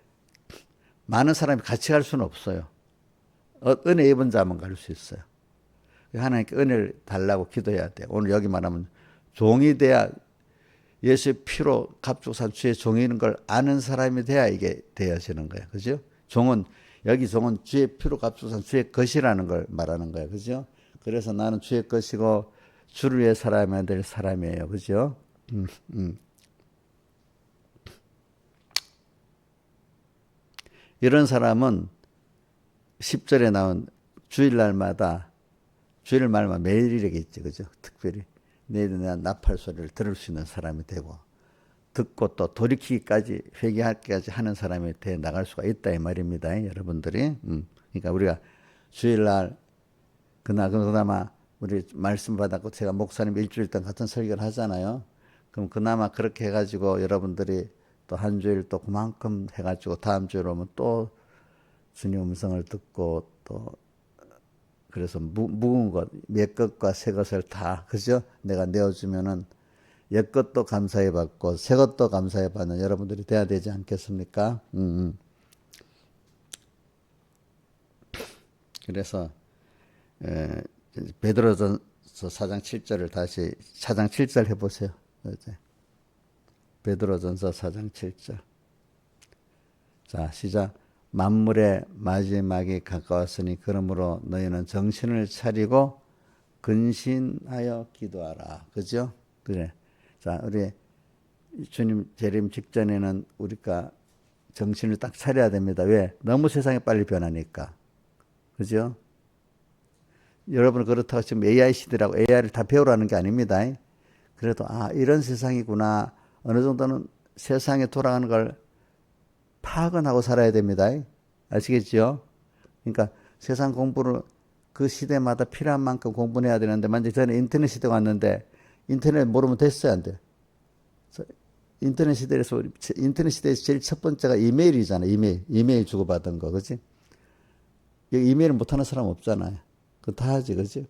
많은 사람이 같이 갈 수는 없어요. 은혜 입은 자만 갈 수 있어요. 하나님께 은혜를 달라고 기도해야 돼요. 오늘 여기 말하면, 종이 돼야, 예수의 피로 값주고 산 주의 종이는 걸 아는 사람이 돼야 이게 되어지는 거예요. 그죠? 종은, 여기 종은 주의 피로 값주고 산 주의 것이라는 걸 말하는 거예요. 그죠? 그래서 나는 주의 것이고 주를 위해 살아야 될 사람이에요. 그죠? 이런 사람은 10절에 나온 주일날마다 매일이겠지. 그죠? 특별히 내일은 내가 나팔 소리를 들을 수 있는 사람이 되고, 듣고 또 돌이키기까지, 회개하기까지 하는 사람이 돼 나갈 수가 있다, 이 말입니다. 여러분들이. 그러니까 우리가 주일날, 그나마 우리 말씀 받았고 제가 목사님 일주일 동안 같은 설교를 하잖아요. 그럼 그나마 그렇게 해가지고 여러분들이 또 한 주일 또 그만큼 해가지고 다음 주에 오면 또 주님 음성을 듣고, 또 그래서 묵은 것, 옛 것과 새 것을 다, 그죠? 내가 내어주면은 옛 것도 감사해 받고 새 것도 감사해 받는 여러분들이 돼야 되지 않겠습니까? 그래서 베드로전서 4장 7절을 다시 4장 7절 해보세요. 베드로전서 4장 7절. 자, 시작. 만물의 마지막이 가까웠으니 그러므로 너희는 정신을 차리고 근신하여 기도하라. 그죠? 그래. 자, 우리 주님 재림 직전에는 우리가 정신을 딱 차려야 됩니다. 왜? 너무 세상이 빨리 변하니까. 그죠? 여러분, 그렇다고 지금 AI 시대라고 AI를 다 배우라는 게 아닙니다. 그래도, 이런 세상이구나. 어느 정도는 세상에 돌아가는 걸 파악은 하고 살아야 됩니다. 아시겠죠? 그러니까 세상 공부를 그 시대마다 필요한 만큼 공부를 해야 되는데, 만약에 저는 인터넷 시대가 왔는데, 인터넷 모르면 됐어요, 안 돼? 인터넷 시대에서 제일 첫 번째가 이메일이잖아요. 이메일 주고받은 거, 그지? 여기 이메일 못하는 사람 없잖아요. 그거 다 하지, 그지?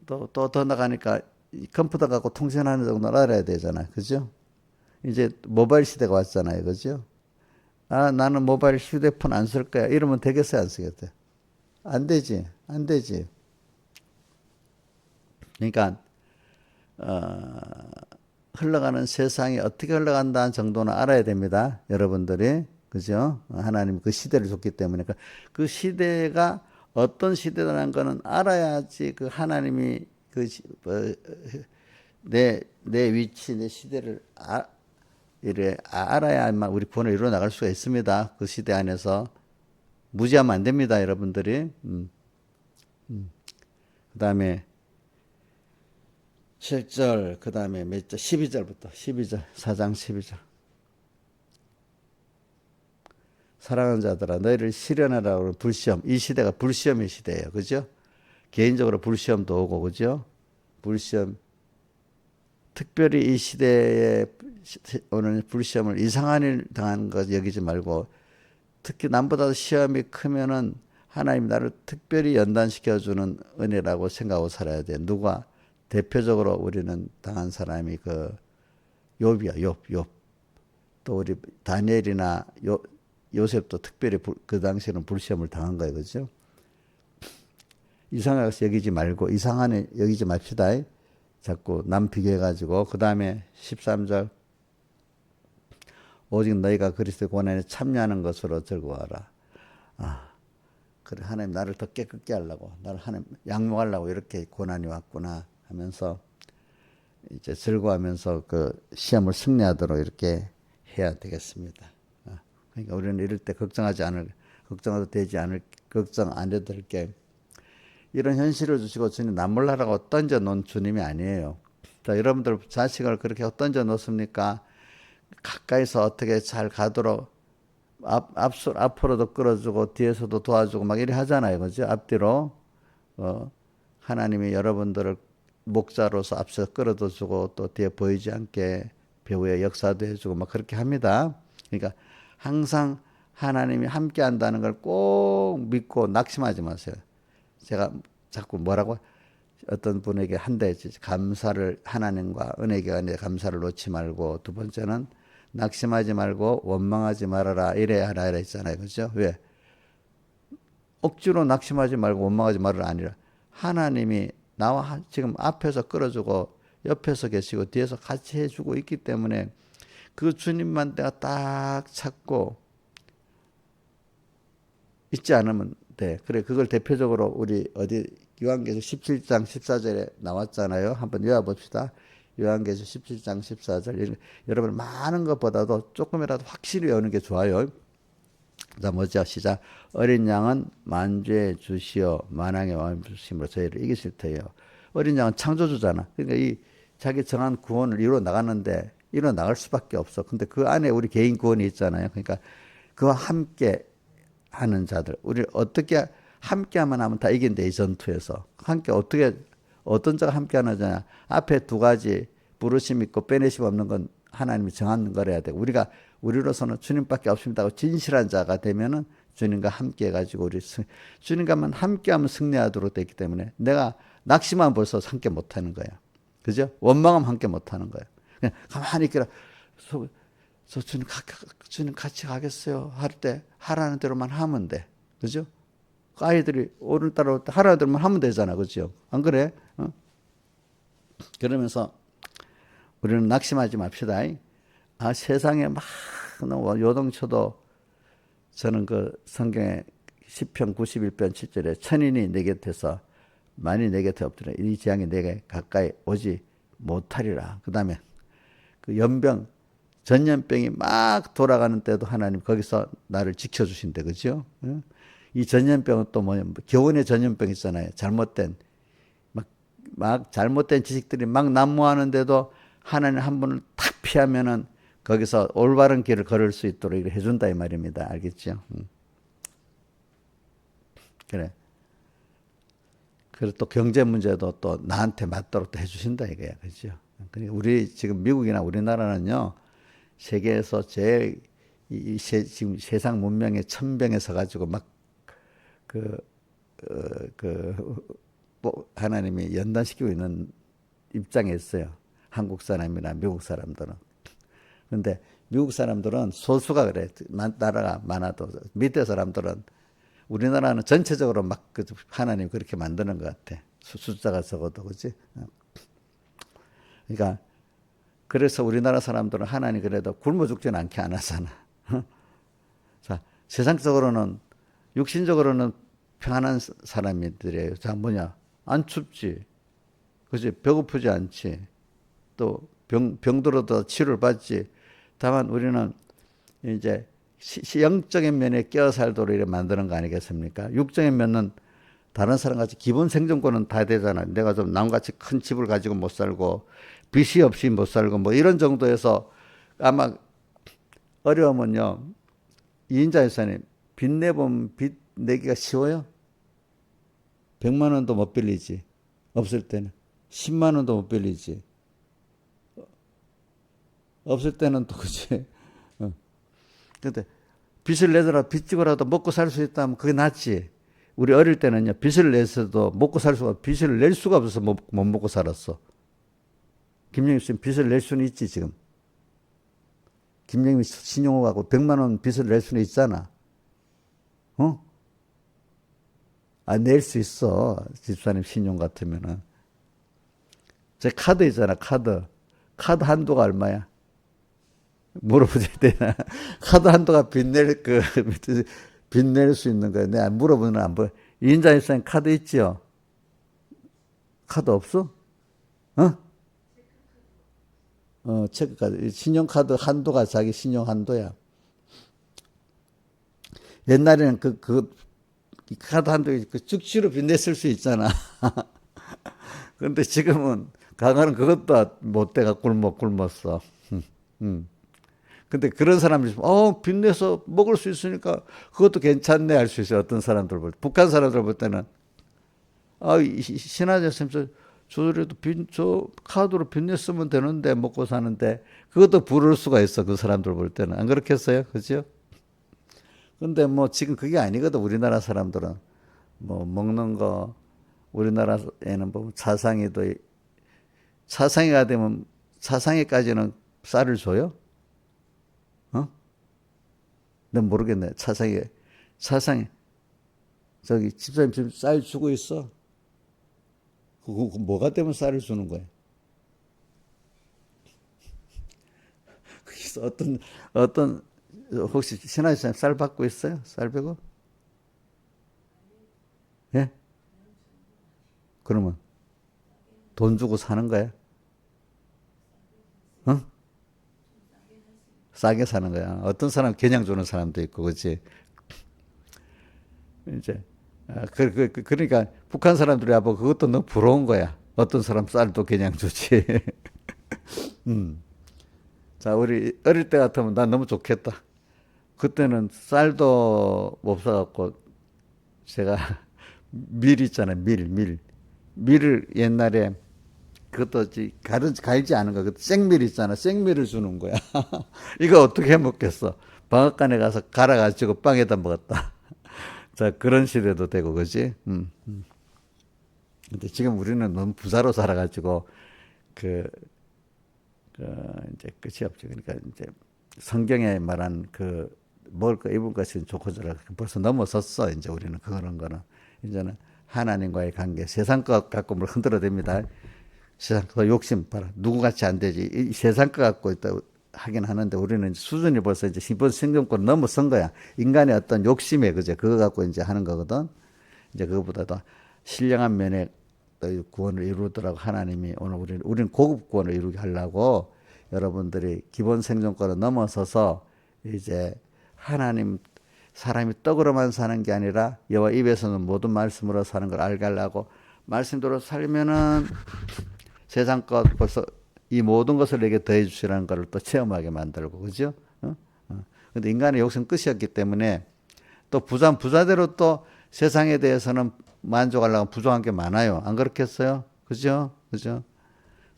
또 더 나가니까 컴퓨터 갖고 통신하는 정도는 알아야 되잖아요, 그죠? 이제 모바일 시대가 왔잖아요, 그죠? 나는 모바일 휴대폰 안 쓸 거야. 이러면 되겠어요, 안 쓰겠어요? 안 되지, 안 되지. 그러니까 흘러가는 세상이 어떻게 흘러간다는 정도는 알아야 됩니다. 여러분들이. 그죠? 하나님 그 시대를 줬기 때문에. 그 시대가 어떤 시대라는 거는 알아야지 그 하나님이 내 위치, 내 시대를 알아야만 우리 구원을 이루어 나갈 수가 있습니다. 그 시대 안에서. 무지하면 안 됩니다, 여러분들이. 그 다음에 7절, 그 다음에 몇 절? 12절부터, 12절, 4장 12절. 사랑하는 자들아, 너희를 시련하라고 불시험. 이 시대가 불시험의 시대예요. 그죠? 개인적으로 불시험도 오고, 그죠? 불시험. 특별히 이 시대에 오는 불시험을 이상한 일 당한 것 여기지 말고, 특히 남보다 시험이 크면은 하나님 나를 특별히 연단시켜주는 은혜라고 생각하고 살아야 돼. 누가? 대표적으로 우리는 당한 사람이 그 욥이야, 욥. 또 우리 다니엘이나 요셉도 특별히 그 당시에는 불시험을 당한 거예요. 그죠? 이상하게 여기지 말고, 이상하네 여기지 맙시다. 자꾸 남 비교해가지고. 그 다음에 13절. 오직 너희가 그리스도의 고난에 참여하는 것으로 즐거워하라. 아, 그래. 하나님 나를 더 깨끗게 하려고, 나를 하나님 양육하려고 이렇게 고난이 왔구나 하면서 이제 즐거워하면서 그 시험을 승리하도록 이렇게 해야 되겠습니다. 그러니까 우리는 이럴 때 걱정해도 되지 않을, 걱정 안 해도 될 게, 이런 현실을 주시고 주님 남몰라라고 던져놓은 주님이 아니에요. 자, 여러분들 자식을 그렇게 던져 놓습니까? 가까이서 어떻게 잘 가도록 앞으로도 끌어주고 뒤에서도 도와주고 막 이래 하잖아요. 그죠? 앞뒤로. 하나님이 여러분들을 목자로서 앞서 끌어도 주고 또 뒤에 보이지 않게 배후의 역사도 해주고 막 그렇게 합니다. 그러니까 항상 하나님이 함께 한다는 걸 꼭 믿고 낙심하지 마세요. 제가 자꾸 뭐라고 어떤 분에게 한대 감사를, 하나님과 은혜가 아니라 감사를 놓지 말고, 두 번째는 낙심하지 말고 원망하지 말아라 이래야 하라 했잖아요. 그죠? 왜? 억지로 낙심하지 말고 원망하지 말아라 아니라 하나님이 나와 지금 앞에서 끌어주고 옆에서 계시고 뒤에서 같이 해주고 있기 때문에 그 주님만 내가 딱 찾고 있지 않으면 돼. 그래, 그걸 대표적으로 우리 어디 요한계시록 17장 14절에 나왔잖아요. 한번 외워봅시다. 요한계시록 17장 14절. 여러분 많은 것보다도 조금이라도 확실히 외우는 게 좋아요. 자, 뭐죠? 시작. 어린 양은 만주의 주시어 만왕의 왕 주심으로 저희를 이기실 터예요. 어린 양은 창조주잖아. 그러니까 이 자기 정한 구원을 이루어 나가는데 이루어 나갈 수밖에 없어. 근데 그 안에 우리 개인 구원이 있잖아요. 그러니까 그와 함께 하는 자들, 우리 어떻게 함께하면 하면 다 이긴대. 이 전투에서 함께 어떻게 어떤 자가 함께하는 자냐. 앞에 두 가지 부르심 있고 빼내심 없는 건 하나님이 정하는 거래야 되고, 우리로서는 주님밖에 없습니다고 진실한 자가 되면은 주님과 함께 해가지고 우리 주님과만 함께하면 승리하도록 되기 때문에 내가 낙심하면 벌써 함께 못하는 거야. 그죠? 원망하면 함께 못하는 거야. 그냥 가만히 있기라. 저 주님 같이 가겠어요 할 때 하라는 대로만 하면 돼. 그죠? 아이들이 오늘따라 올 때 하라는 대로만 하면 되잖아. 그죠? 안 그래? 그러면서 우리는 낙심하지 맙시다. 세상에 막 요동쳐도 저는 그 성경에 시편 91편 7절에 천인이 내 곁에서 만이 내 곁에 없더라 이 재앙이 내게 가까이 오지 못하리라. 그 다음에 그 전염병이 막 돌아가는 때도 하나님 거기서 나를 지켜주신대. 그죠? 이 전염병은 또 뭐냐, 교훈의 전염병 있잖아요. 막 잘못된 지식들이 막 난무하는데도 하나님 한 분을 탁 피하면은 거기서 올바른 길을 걸을 수 있도록 해준다 이 말입니다. 알겠죠? 그래. 그리고 또 경제 문제도 또 나한테 맞도록 또 해주신다 이거야. 그죠? 그러니까 우리 지금 미국이나 우리나라는요, 세계에서 제일 지금 세상 문명의 천병에 서가지고 막 하나님이 연단시키고 있는 입장에 있어요. 한국 사람이나 미국 사람들은. 근데 미국 사람들은 소수가 그래. 나라가 많아도 밑에 사람들은, 우리나라는 전체적으로 막 하나님 그렇게 만드는 것 같아. 숫자가 적어도. 그렇지? 그러니까 그래서 우리나라 사람들은 하나님 그래도 굶어 죽지는 않게 안 하잖아. 자, 세상적으로는, 육신적으로는 평안한 사람들이에요. 자, 뭐냐? 안 춥지. 그지? 배고프지 않지. 또 병들어도 치료를 받지. 다만 우리는 이제 영적인 면에 끼어 살도록 이렇게 만드는 거 아니겠습니까? 육적인 면은 다른 사람같이 기본 생존권은 다 되잖아. 내가 좀 남같이 큰 집을 가지고 못 살고 빚이 없이 못 살고 뭐 이런 정도에서 아마 어려우면요. 이인자 여사님, 빚 내보면 빚 내기가 쉬워요? 100만 원도 못 빌리지. 없을 때는. 10만 원도 못 빌리지. 없을 때는 또 그지. 근데 빚을 내더라도 빚지고라도 먹고 살 수 있다면 그게 낫지. 우리 어릴 때는요, 빚을 내서도 먹고 살 수가, 빚을 낼 수가 없어서 못 먹고 살았어. 김영희 씨는 빚을 낼 수는 있지, 지금. 김영희 신용하고 100만 원 빚을 낼 수는 있잖아. 어? 아, 낼 수 있어. 집사님 신용 같으면은. 제 카드 있잖아, 카드. 카드 한도가 얼마야? 물어보셔야 되나? 카드 한도가 빚낼 수 있는 거야. 내가 물어보면 안 보여. 이인자 집사님 카드 있지요? 카드 없어? 어? 체크카드. 신용카드 한도가 자기 신용 한도야. 옛날에는 이 카드 한도 즉시로 빚냈을 수 있잖아. 그런데 지금은 가가는 그것도 못 돼가 굶었어. 근데 그런 사람들이 빚내서 먹을 수 있으니까 그것도 괜찮네 할 수 있어요. 어떤 사람들 볼 때. 북한 사람들 볼 때는 신하자 쌤 저래도 저 카드로 빚냈으면 되는데 먹고 사는데 그것도 부를 수가 있어. 그 사람들 볼 때는. 안 그렇겠어요? 그죠? 근데 뭐 지금 그게 아니거든. 우리나라 사람들은 뭐 먹는 거 우리나라에는 뭐 차상위가 되면 차상위까지는 쌀을 줘요? 난 모르겠네. 차상위 저기 집사님 지금 쌀 주고 있어? 그거 뭐가 되면 쌀을 주는 거야? 그래서 어떤 혹시 신하시장 쌀 받고 있어요? 쌀 배고? 예? 그러면 돈 주고 사는 거야? 어? 싸게 사는 거야. 어떤 사람 그냥 주는 사람도 있고, 그렇지? 이제 그러니까 북한 사람들이 뭐 그것도 너무 부러운 거야. 어떤 사람 쌀도 그냥 주지. 자, 우리 어릴 때 같으면 난 너무 좋겠다. 그때는 쌀도 못 사갖고 제가 밀 있잖아요. 밀을 옛날에 그것도 갈지 않은 거. 생밀 있잖아. 생밀을 주는 거야. 이거 어떻게 해 먹겠어? 방앗간에 가서 갈아가지고 빵에다 먹었다. 자, 그런 시대도 되고, 그지? 근데 지금 우리는 너무 부자로 살아가지고, 이제 끝이 없죠. 그러니까 이제 성경에 말한 먹을 거 입을 것은 좋고 저라 벌써 넘어섰어. 이제 우리는 그런 거는. 이제는 하나님과의 관계, 세상 것 갖고 뭘 흔들어댑니다. 세상 거 욕심 봐라. 누구같이 안 되지. 이 세상 것 갖고 있다 하긴 하는데 우리는 수준이 벌써 이제 이번 생존권 넘어선 거야. 인간의 어떤 욕심에 그죠. 그거 갖고 이제 하는 거거든. 이제 그거보다도 신령한 면에 구원을 이루더라고 하나님이 오늘 우리는 고급 구원을 이루게 하려고 여러분들이 기본 생존권을 넘어서서 이제 하나님 사람이 떡으로만 사는 게 아니라 여호와 입에서는 모든 말씀으로 사는 걸 알게 하려고 말씀대로 살면은 세상 것 벌써 이 모든 것을 내게 더해 주시라는 것을 또 체험하게 만들고 그죠? 근데 인간의 욕심 끝이었기 때문에 또 부자대로 또 세상에 대해서는 만족하려고 부족한 게 많아요. 안 그렇겠어요? 그죠?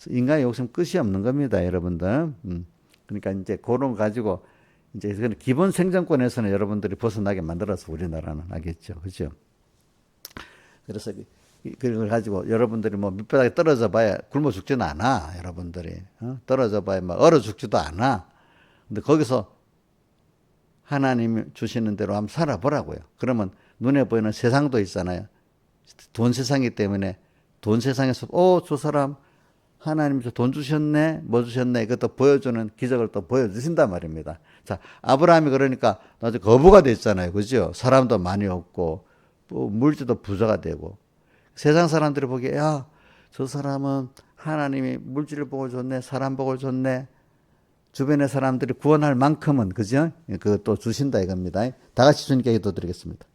인간의 욕심 끝이 없는 겁니다, 여러분들. 그러니까 이제 그런 거 가지고 이제 기본 생존권에서는 여러분들이 벗어나게 만들어서 우리나라는 알겠죠, 그죠? 그래서 그걸 가지고 여러분들이 뭐 밑바닥에 떨어져 봐야 굶어 죽지는 않아, 여러분들이. 떨어져 봐야 막 얼어 죽지도 않아. 근데 거기서 하나님이 주시는 대로 한번 살아보라고요. 그러면 눈에 보이는 세상도 있잖아요. 돈 세상이기 때문에 돈 세상에서 저 사람 하나님 돈 주셨네, 뭐 주셨네, 이것도 보여주는 기적을 또 보여주신단 말입니다. 자, 아브라함이 그러니까 나중에 거부가 됐잖아요. 그죠? 사람도 많이 없고, 물질도 부자가 되고. 세상 사람들이 보기에, 저 사람은 하나님이 물질을 복을 줬네, 사람 복을 줬네, 주변의 사람들이 구원할 만큼은, 그죠? 그것도 주신다 이겁니다. 다 같이 주님께 기도드리겠습니다.